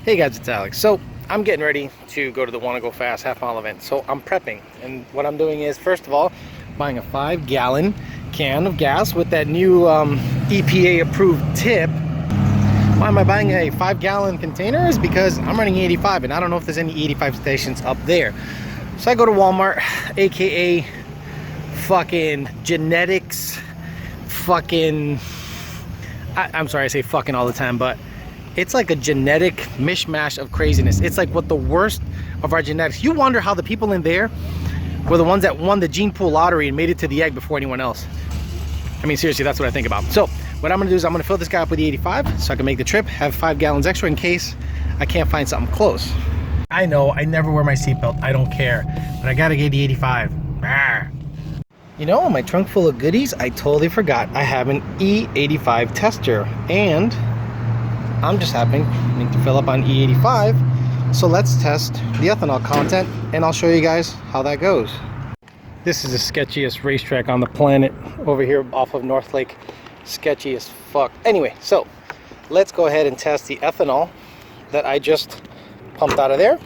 Hey guys, it's Alex. So I'm getting ready to go to the Wannagofast half-mile event. So I'm prepping, and what I'm doing is, first of all, buying a 5-gallon can of gas with that new EPA approved tip. Why am I buying a 5-gallon container? Is because I'm running 85 and I don't know if there's any 85 stations up there. So I go to Walmart, aka fucking genetics, fucking I'm sorry I say fucking all the time, but it's like a genetic mishmash of craziness. It's like what the worst of our genetics. You wonder how the people in there were the ones that won the gene pool lottery and made it to the egg before anyone else. I mean, seriously, that's what I think about. So what I'm gonna do is I'm gonna fill this guy up with the 85 so I can make the trip, have 5 gallons extra in case I can't find something close. I know, I never wear my seatbelt, I don't care, but I gotta get the 85. Arr. You know, my trunk full of goodies, I totally forgot I have an E85 tester, and I'm just happening to fill up on E85, so let's test the ethanol content and I'll show you guys how that goes. This is the sketchiest racetrack on the planet over here off of North Lake. Sketchy as fuck. Anyway, so let's go ahead and test the ethanol that I just pumped out of there.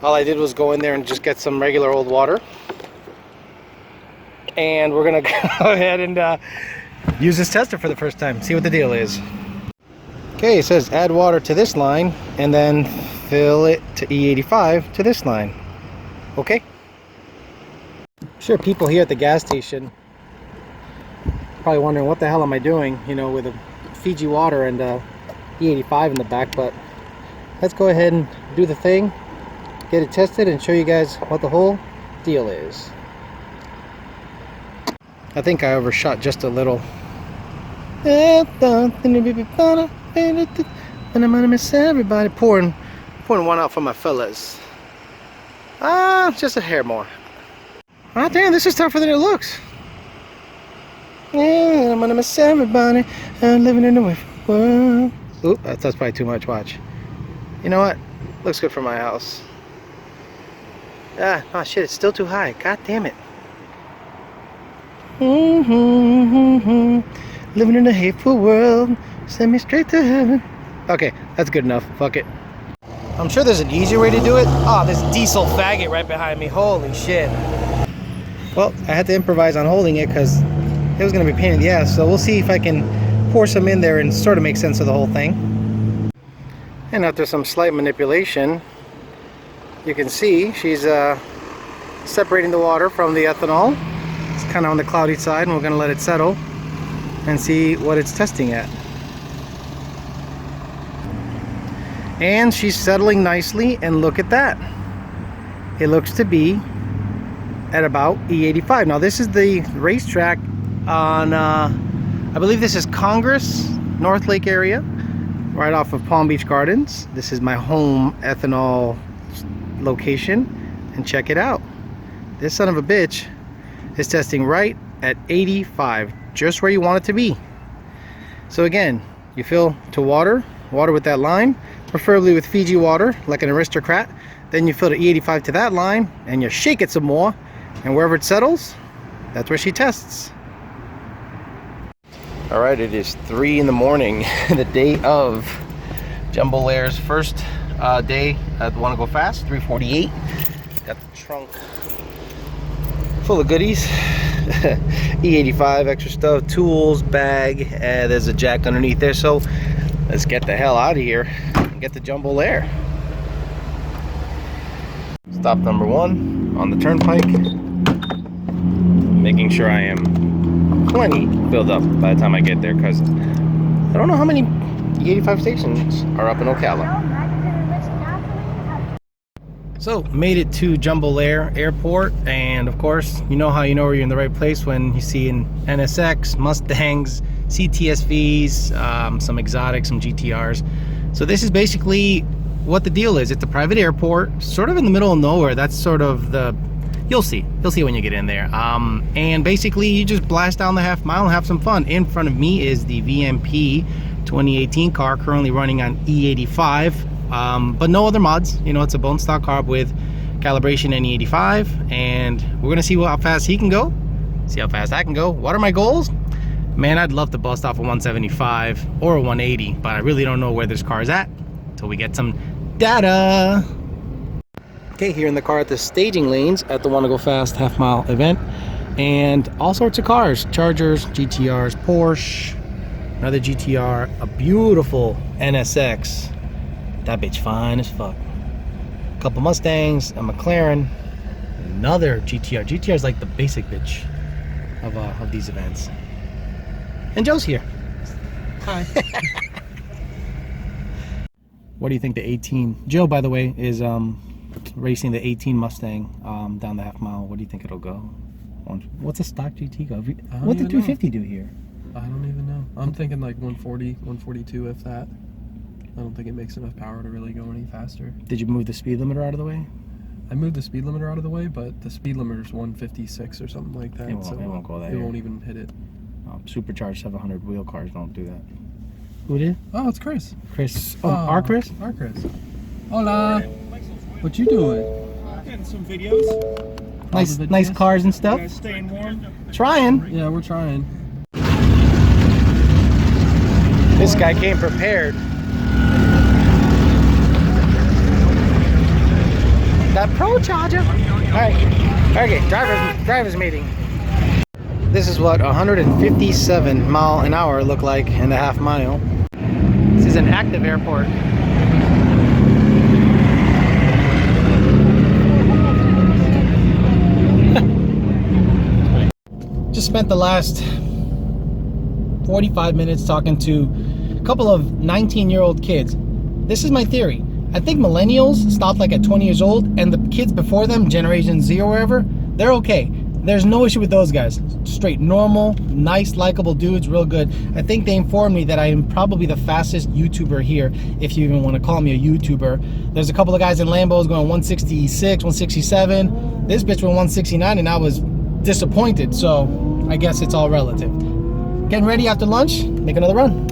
All I did was go in there and just get some regular old water, and we're gonna go ahead and use this tester for the first time, see what the deal is. Okay, it says add water to this line and then fill it to E85 to this line. Okay. I'm sure people here at the gas station probably wondering what the hell am I doing, you know, with a Fiji water and E85 in the back, but let's go ahead and do the thing, get it tested, and show you guys what the whole deal is. I think I overshot just a little. And I'm gonna miss everybody. Pouring one out for my fellas. Just a hair more. Ah, damn, this is tougher than it looks. Yeah, I'm gonna miss everybody. I'm living in the wonderful world. Oop, that's probably too much. Watch. You know what? Looks good for my house. Oh shit, it's still too high. God damn it. Living in a hateful world. Send me straight to heaven. Okay, that's good enough. Fuck it. I'm sure there's an easier way to do it. Oh, this diesel faggot right behind me. Holy shit. Well, I had to improvise on holding it because it was going to be a pain in the ass. So we'll see if I can pour some in there and sort of make sense of the whole thing. And after some slight manipulation, you can see she's separating the water from the ethanol. It's kind of on the cloudy side, and we're going to let it settle and see what it's testing at. And she's settling nicely, and look at that. It looks to be at about E85. Now this is the racetrack on, I believe this is Congress, North Lake area, right off of Palm Beach Gardens. This is my home ethanol location, and check it out. This son of a bitch is testing right at 85, just where you want it to be. So again, you fill to water with that line, preferably with Fiji water like an aristocrat. Then you fill the E85 to that line and you shake it some more, and wherever it settles, that's where she tests. All right, it is 3 in the morning, the day of Jumbolair's first day at Wannagofast, 3:48. Got the trunk full of goodies. E85, extra stuff, tools, bag, and there's a jack underneath there. So let's get the hell out of here and get the Jumbolair. Stop number 1 on the turnpike. Making sure I am plenty filled up by the time I get there, because I don't know how many E85 stations are up in Ocala. So made it to Jumbolair Airport, and of course, you know how you know you're in the right place when you see an NSX, Mustangs, CTSVs, some exotics, some GTRs. So this is basically what the deal is. It's a private airport, sort of in the middle of nowhere. That's sort of the, you'll see when you get in there. And basically you just blast down the half mile and have some fun. In front of me is the VMP 2018 car, currently running on E85. But no other mods. You know, it's a bone stock carb with calibration and E85, and we're gonna see how fast he can go, see how fast I can go. What are my goals? Man, I'd love to bust off a 175 or a 180, but I really don't know where this car is at. till we get some data. Okay, here in the car at the staging lanes at the Wannagofast half-mile event, and all sorts of cars, Chargers, GTRs, Porsche, another GTR, a beautiful NSX, that bitch fine as fuck, a couple Mustangs, a McLaren, another GTR. GTR is like the basic bitch of these events. And Joe's here. Hi. What do you think the 18? Joe, by the way, is racing the 18 Mustang down the half mile. What do you think it'll go? What's a stock GT go? What did 350 do here? I don't even know. I'm thinking like 140, 142 if that. I don't think it makes enough power to really go any faster. Did you move the speed limiter out of the way? I moved the speed limiter out of the way, but the speed limiter is 156 or something like that. It won't go that. It won't even hit it. Supercharged 700 wheel cars don't do that. Who did? Oh, it's Chris. Chris. Oh, our Chris? Our Chris. Hola. What you doing? Getting some videos. Nice cars and stuff. You guys staying warm? Trying. Yeah, we're trying. This guy came prepared. That Pro Charger. All right. Okay. Drivers meeting. This is what 157 mile an hour look like in the half mile. This is an active airport. Just spent the last 45 minutes talking to a couple of 19-year-old kids. This is my theory. I think millennials stopped like at 20 years old, and the kids before them, Generation Z or wherever, they're okay. There's no issue with those guys. Straight normal, nice, likable dudes, real good. I think they informed me that I am probably the fastest YouTuber here, if you even want to call me a YouTuber. There's a couple of guys in Lambos going 166, 167. This bitch went 169 and I was disappointed, so I guess it's all relative. Getting ready after lunch, make another run.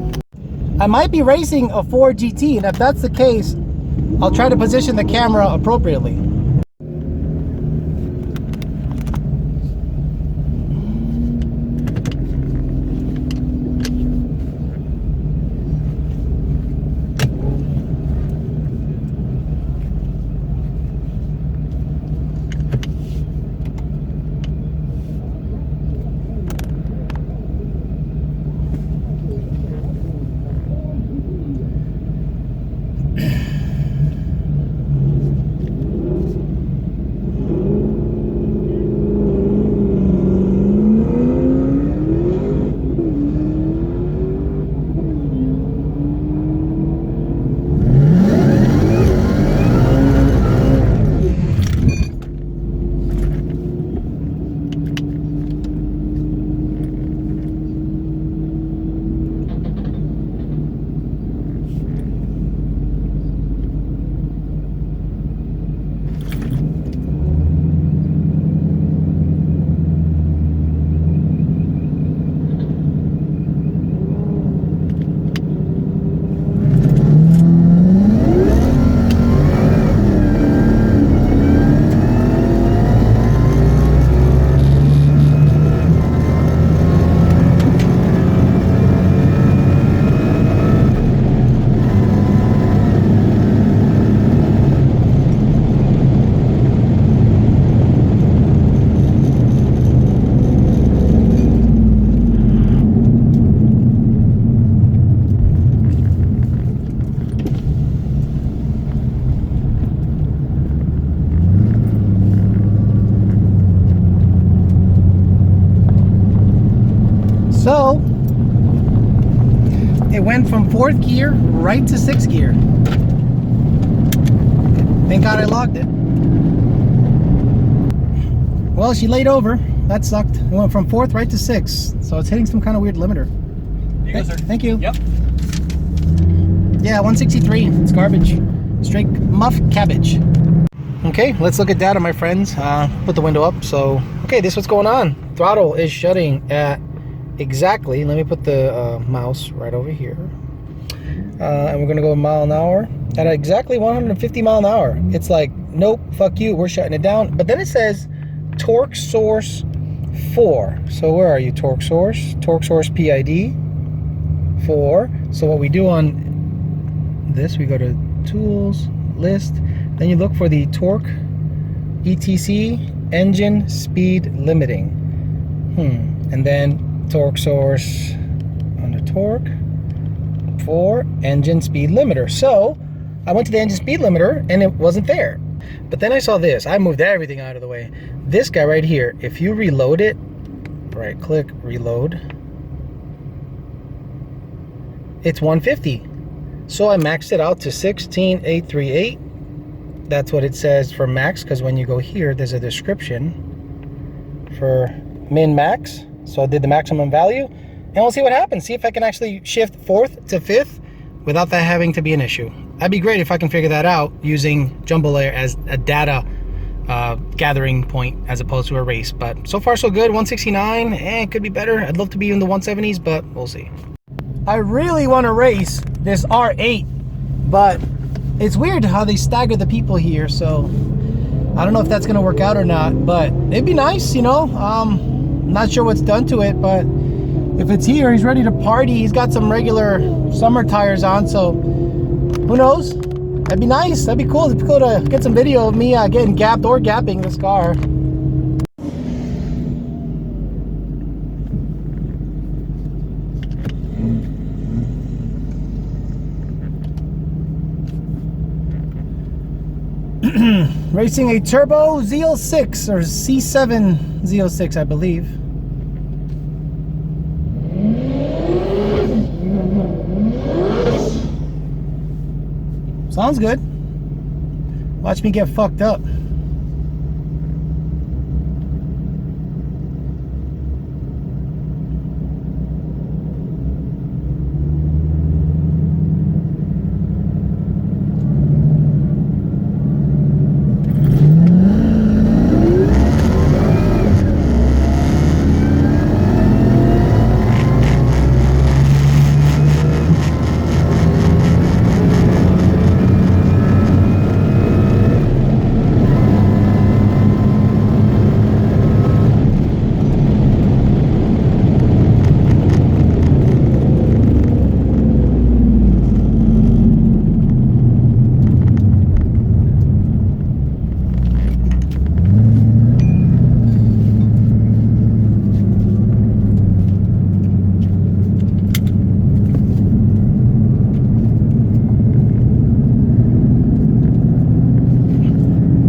I might be racing a Ford GT, and if that's the case, I'll try to position the camera appropriately. So it went from 4th gear right to 6th gear. Thank God I logged it. Well, she laid over. That sucked. It went from 4th right to 6th. So it's hitting some kind of weird limiter. There you go, sir. Thank you. Yep. Yeah, 163. It's garbage. Straight muff cabbage. Okay, let's look at data, my friends. Put the window up. So, okay, this is what's going on. Throttle is shutting at exactly, let me put the mouse right over here. And we're gonna go a mile an hour at exactly 150 mile an hour. It's like, nope, fuck you, we're shutting it down. But then it says torque source 4. So where are you, torque source? Torque source PID 4. So what we do on this, we go to tools, list. Then you look for the torque, ETC, engine speed limiting. And then torque source under torque for engine speed limiter. So I went to the engine speed limiter and it wasn't there. But then I saw this. I moved everything out of the way. This guy right here, if you reload it, right click, reload, it's 150. So I maxed it out to 16,838. That's what it says for max, because when you go here, there's a description for min max. So I did the maximum value, and we'll see what happens. See if I can actually shift 4th to 5th without that having to be an issue. That'd be great if I can figure that out using Jumbolair as a data gathering point as opposed to a race. But so far so good. 169, it could be better. I'd love to be in the 170s, but we'll see. I really want to race this R8, but it's weird how they stagger the people here, so I don't know if that's gonna work out or not, but it'd be nice, you know. Not sure what's done to it, but if it's here, he's ready to party. He's got some regular summer tires on, so who knows? That'd be nice. That'd be cool. It'd be cool to get some video of me getting gapped or gapping this car. Racing a turbo Z06 or C7 Z06, I believe. Sounds good. Watch me get fucked up.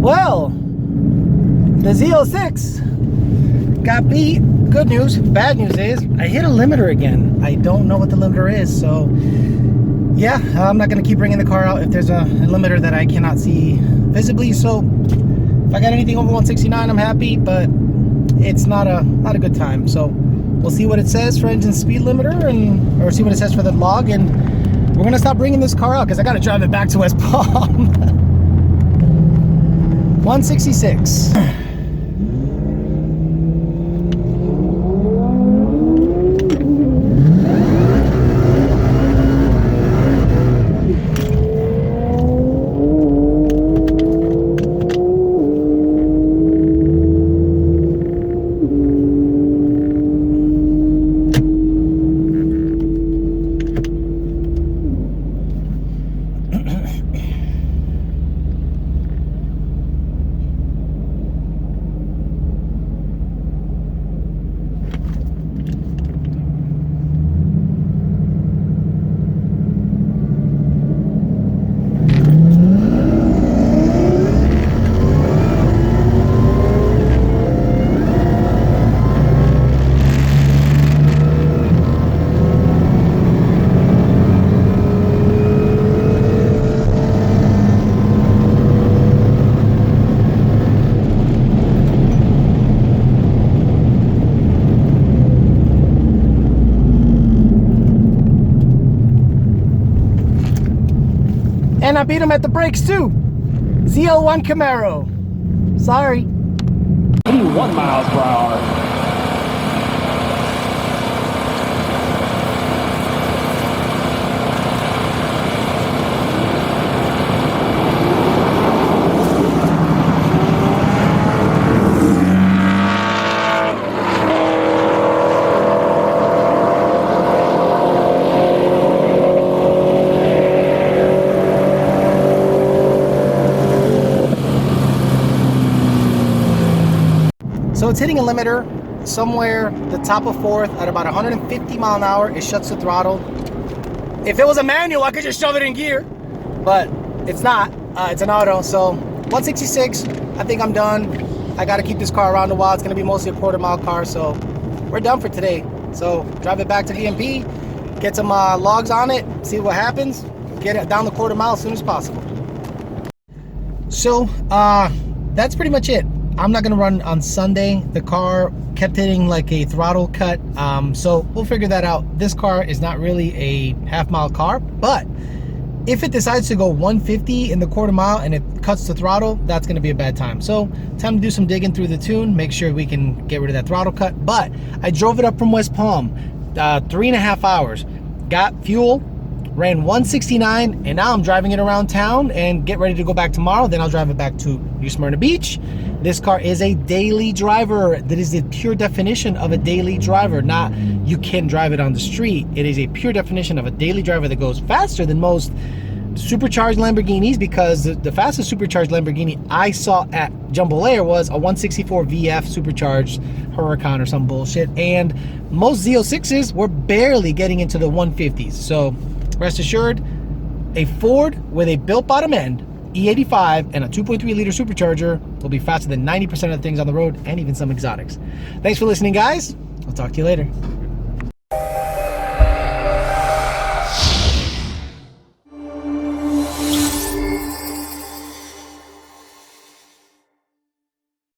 Well, the Z06 got beat. Good news. Bad news is I hit a limiter again. I don't know what the limiter is, so yeah, I'm not going to keep bringing the car out if there's a limiter that I cannot see visibly. So if I got anything over 169, I'm happy, but it's not a good time. So we'll see what it says for engine speed limiter, or see what it says for the log, and we're going to stop bringing this car out because I got to drive it back to West Palm. 166. And I beat him at the brakes too. ZL1 Camaro. Sorry. 81 miles per hour. So it's hitting a limiter somewhere the top of 4th at about 150 mile an hour. It shuts the throttle. If it was a manual, I could just shove it in gear, but it's not. It's an auto. So 166, I think I'm done. I got to keep this car around a while. It's going to be mostly a quarter-mile car, so we're done for today. So drive it back to VMP, get some logs on it, see what happens, get it down the quarter mile as soon as possible. So that's pretty much it. I'm not gonna run on Sunday. The car kept hitting like a throttle cut, so we'll figure that out. This car is not really a half-mile car, but if it decides to go 150 in the quarter mile and it cuts the throttle, that's gonna be a bad time. So time to do some digging through the tune, make sure we can get rid of that throttle cut. But I drove it up from West Palm, 3.5 hours, got fuel, ran 169, and now I'm driving it around town and get ready to go back tomorrow. Then I'll drive it back to New Smyrna Beach. This car is a daily driver. That is the pure definition of a daily driver. Not you can drive it on the street. It is a pure definition of a daily driver that goes faster than most supercharged Lamborghinis, because the fastest supercharged Lamborghini I saw at Jumbolair was a 164 VF supercharged Huracan or some bullshit, and most Z06s were barely getting into the 150s. So rest assured, a Ford with a built bottom end E85 and a 2.3 liter supercharger will be faster than 90% of the things on the road, and even some exotics. Thanks for listening, guys. I'll talk to you later.